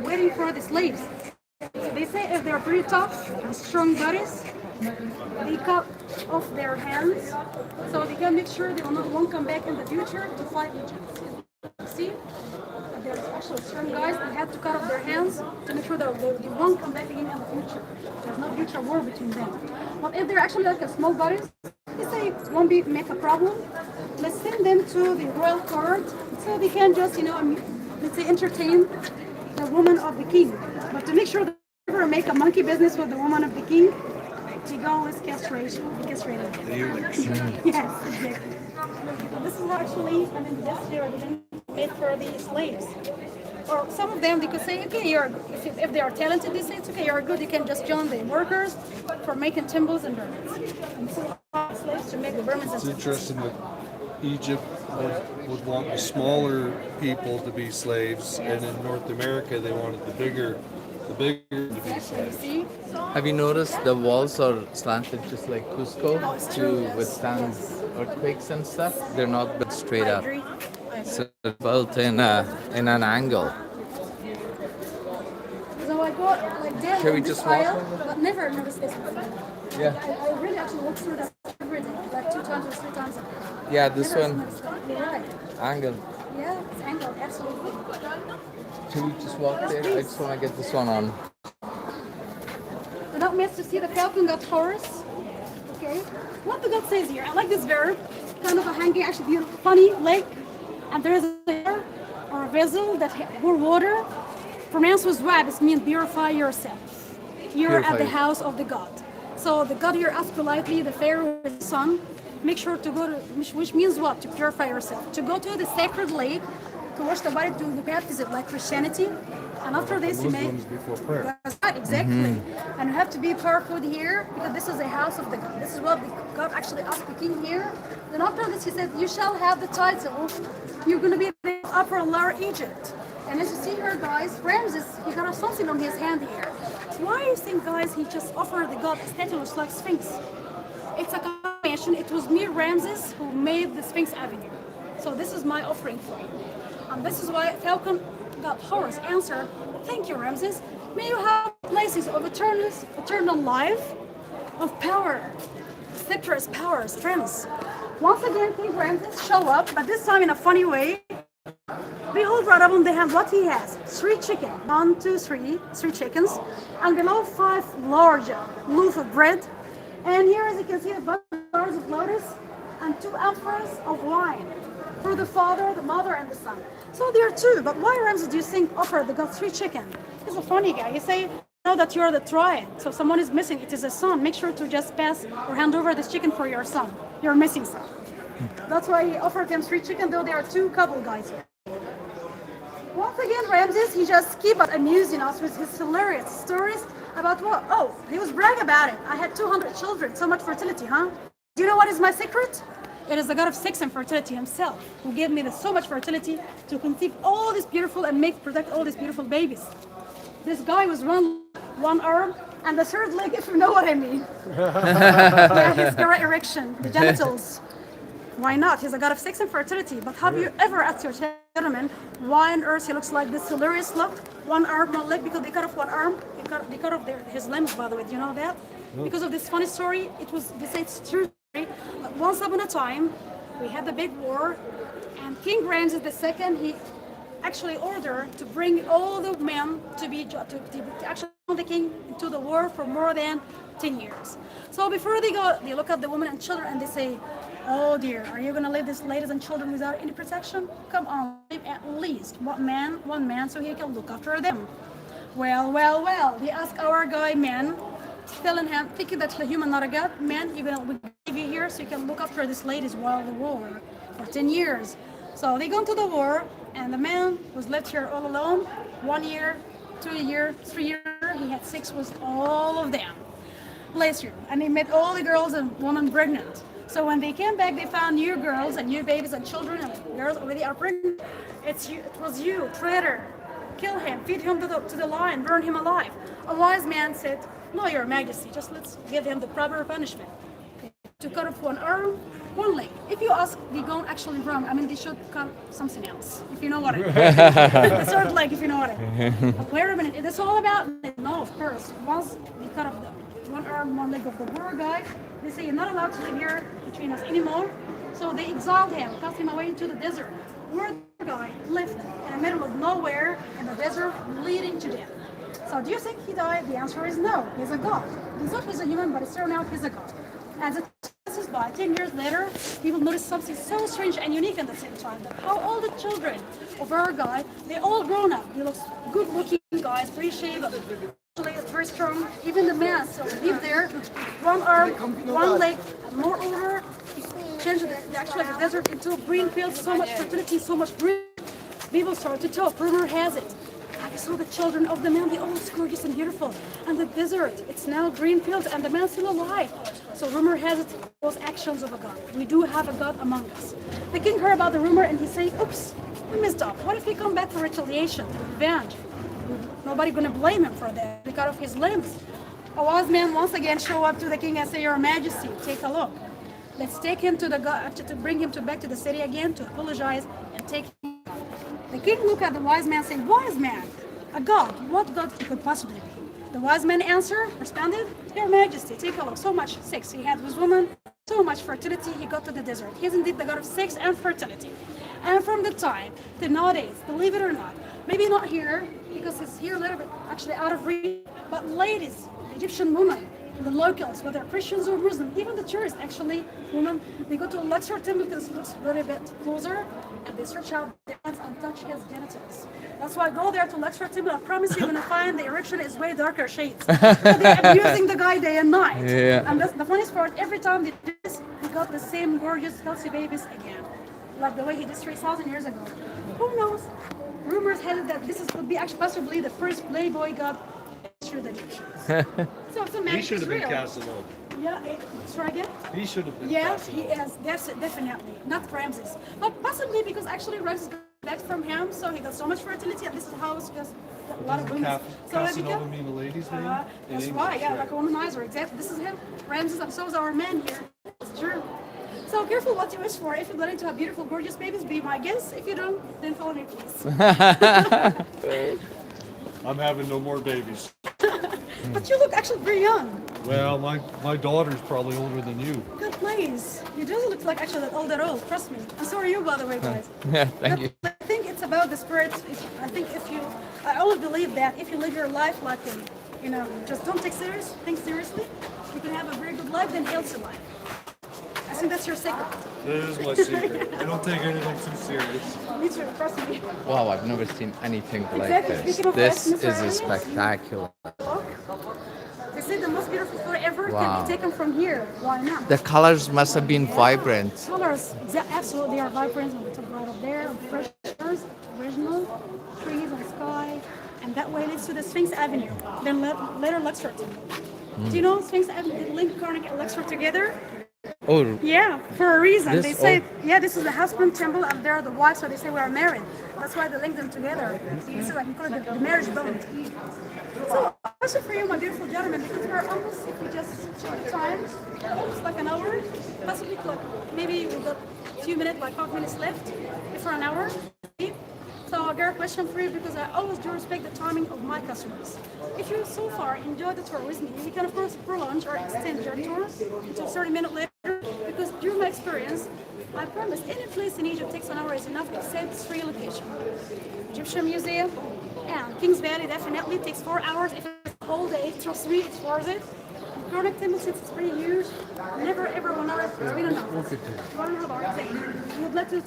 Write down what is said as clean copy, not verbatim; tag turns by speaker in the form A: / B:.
A: waiting for the slaves. They say if they're pretty tough and strong bodies, they cut off their hands so they can make sure they won't come back in the future to fight Egypt. See? There's actually strong guys that had to cut off their hands to make sure that they won't come back again in the future. There's no future war between them. But if they're actually like a small bodies, they say it won't make a problem. Let's send them to the royal court so they can just, let's say entertain the woman of the king. But to make sure they never make a monkey business with the woman of the king, to go with castration, be castrated. Yes, exactly. This is actually, this here made for the slaves. Or some of them, they could say, okay, if they are talented, they say, it's okay, you're good, you can just join the workers for making timbers and garments. And so slaves to make the garments.
B: It's interesting that Egypt would want the smaller people to be slaves, and in North America they wanted the bigger to be slaves.
A: See?
C: Have you noticed the walls are slanted just like Cusco to withstand earthquakes and stuff? They're not built straight up. So they're built in an angle.
A: So I got like there
C: Shall we
A: in this
C: just walk
A: aisle,
C: over?
A: but never noticed this before.
C: Yeah.
A: I really actually walk through that every day, like 2 times or 3 times.
C: Yeah, this
A: Never
C: one
A: noticed that. You're right.
C: angle.
A: Yeah, it's angled, absolutely.
C: Shall we just walk there? I just want to get this one on.
A: We're not meant to see the falcon got horse. Okay. What the God says here? I like this verb. Kind of a hanging, actually beautiful, funny lake. And there is a river or a vessel that pour water. Pronounced with wab, it means purify yourself. You're at the house of the God. So the God here asked politely the Pharaoh, his son, make sure to go to, which means what? To purify yourself. To go to the sacred lake, to wash the body, to the baptism like Christianity. And after this, you may.
B: Before prayer.
A: That's right, exactly. And you have to be powerful here because this is the house of the God. This is what God actually asked the king here. Then after this, he said, you shall have the title. You're going to be the upper and lower Egypt. And as you see here, guys, Ramses, he got something on his hand here. Why do you think, guys, he just offered the God a statue which like Sphinx? It's a combination. It was me, Ramses, who made the Sphinx Avenue. So this is my offering for you. And this is why Falcon got Horus answered, thank you, Ramses. May you have places of eternal life, of power, citrus power, strength. Once again, King Ramses show up, but this time in a funny way. Behold, right up on the hand what he has. 3 chickens. 1, 2, 3. 3 chickens. And below 5 large loaf of bread. And here, as you can see, a bunch of flowers of lotus and 2 amphors of wine. For the father, the mother, and the son. So there are 2. But why, Ramses, do you think offer the God 3 chickens? He's a funny guy. He say, know that you are the triad. So if someone is missing, it is a son. Make sure to just pass or hand over this chicken for your son. Your missing son. That's why he offered them 3 chickens, though there are 2 couple guys here. Once again, Ramses, he just keep us amusing us with his hilarious stories about what? Oh, he was bragging about it. I had 200 children, so much fertility, huh? Do you know what is my secret? It is the God of sex and fertility himself who gave me so much fertility to conceive all this beautiful and protect all these beautiful babies. This guy was one arm and the third leg, if you know what I mean. Yeah, his erection, the genitals. Why not? He's a God of sex and fertility. But have you ever asked your gentleman why on earth he looks like this hilarious look? 1 arm, 1 leg, because they cut off 1 arm. They cut off his limbs, by the way. Do you know that? Because of this funny story, they say it's true. But once upon a time, we had the big war, and King Ramses II, he actually ordered to bring all the men to actually the king into the war for more than 10 years. So before they go, they look at the women and children and they say, oh dear, are you going to leave these ladies and children without any protection? Come on, leave at least one man, so he can look after them. Well, they ask our guy, man, telling him, thinking that the human not a god, man, we give you here so you can look after these ladies while the war for 10 years. So they go into the war, and the man was left here all alone, 1 year, 2 years, 3 years, he had sex with all of them. Last year, and he made all the girls and women pregnant. So when they came back, they found new girls and new babies and children, and girls already are pregnant. It was you, traitor. Kill him, feed him to the lion, burn him alive. A wise man said, no, your majesty, just let's give him the proper punishment. To cut off 1 arm, one leg. If you ask, they go actually wrong. I mean, they should cut something else, if you know what I mean. The third leg, if you know what I mean. Wait a minute, it's all about, no, of course, once they cut off the one arm, one leg of the poor guy, they say you're not allowed to live here between us anymore. So they exiled him, cast him away into the desert, where the guy lived in the middle of nowhere in the desert, bleeding to death. So do you think he died? The answer is no. He's a god. He's not just a human, but it's turned out he's a god. As it passes by, 10 years later, people notice something so strange and unique at the same time. How all the children of our guy, they all grown up. They look good-looking guys, pretty shaven, very strong. Even the man still live there, one arm, one leg. Moreover, he changed actually the desert into green fields. So much fertility, so much green. People start to talk. Rumor has it. I saw the children of the man, they all gorgeous and beautiful. And the desert, it's now green fields and the man's still alive. So rumor has it, those actions of a god. We do have a god among us. The king heard about the rumor and he's saying, oops, we messed up. What if we come back for retaliation, revenge? Nobody gonna blame him for that. They cut off his limbs. A wise man once again show up to the king and say, Your Majesty, take a look. Let's take him to the god, to bring him back to the city again to apologize and take him. The king looked at the wise man saying, Wise man, a god, what god could possibly be? The wise man responded, Your Majesty, take a look, so much sex he had with women, so much fertility he got to the desert. He is indeed the god of sex and fertility. And from the time to nowadays, believe it or not, maybe not here, because it's here a little bit actually out of reach, but ladies, Egyptian women, the locals, whether Christians or Muslims, even the tourists, actually, women, they go to a Luxor temple because it looks a little bit closer, and they search out their hands and touch his genitals. That's why go there to Luxor temple. I promise you're gonna find the erection is way darker shades. So they're abusing the guy day and night.
C: Yeah.
A: And that's the funniest part. Every time they do this, he got the same gorgeous, healthy babies again, like the way he did 3,000 years ago. Who knows? Rumors had it that this could be actually possibly the first Playboy god through the Egyptians. So it's a
B: He should have been Casanova.
A: Yeah, try again?
B: He should have been
A: Yes, he
B: Casanova.
A: is, definitely. Not Ramses. But possibly because actually Ramses got back from him, so he got so much fertility, and this is how it's just a lot of women.
B: Casanova mean a lady's name?
A: That's right, yeah, like a womanizer, exactly. This is him. Ramses, and so is our man here. It's true. So careful what you wish for. If you're planning to have beautiful, gorgeous babies, be my guest. If you don't, then follow me, please.
B: I'm having no more babies.
A: But you look actually pretty young.
B: Well, my daughter's probably older than you.
A: Good place. You do look like actually that old at all, trust me. And so are you, by the way, guys.
C: Yeah, thank you.
A: I think it's about the spirit. I always believe that if you live your life like, just don't take things seriously, you can have a very good life, then healthy life. I think that's your secret.
B: That is my secret. I don't take anything too serious.
A: Me too, trust me.
C: Wow, I've never seen anything like
A: Exactly.
C: this.
A: Speaking of
C: This
A: Mr.
C: is
A: Aliens,
C: spectacular.
A: They say the most beautiful photo ever
C: Wow.
A: can be taken from here. Why not?
C: The colors must have been vibrant.
A: Colors, absolutely are vibrant. On the top right up there, fresh colors, original trees and sky, and that way leads to the Sphinx Avenue. Then later Luxor. Do you know Sphinx Avenue? They link Karnak and Luxor together.
C: Oh,
A: Yeah, for a reason.
C: This
A: They say, this is the husband temple, and they're the wife, so they say we are married. That's why they link them together. You see, like, we call it the marriage bond. So, question for you, my beautiful gentlemen, because we're almost, if we just check the time, almost like an hour, possibly like maybe we've got a few minutes, like 5 minutes left before an hour. So I got a question for you because I always do respect the timing of my customers. If you so far enjoyed the tour with me, you can of course prolong or extend your tour until 30 minutes later, because through my experience, I promise any place in Egypt takes an hour is enough except 3 locations. Egyptian Museum and King's Valley definitely takes 4 hours. If it's a whole day, trust me, it's worth it. Karnak temple, since it's pretty huge, never ever 1 hour, we don't know. 1 hour, we would like to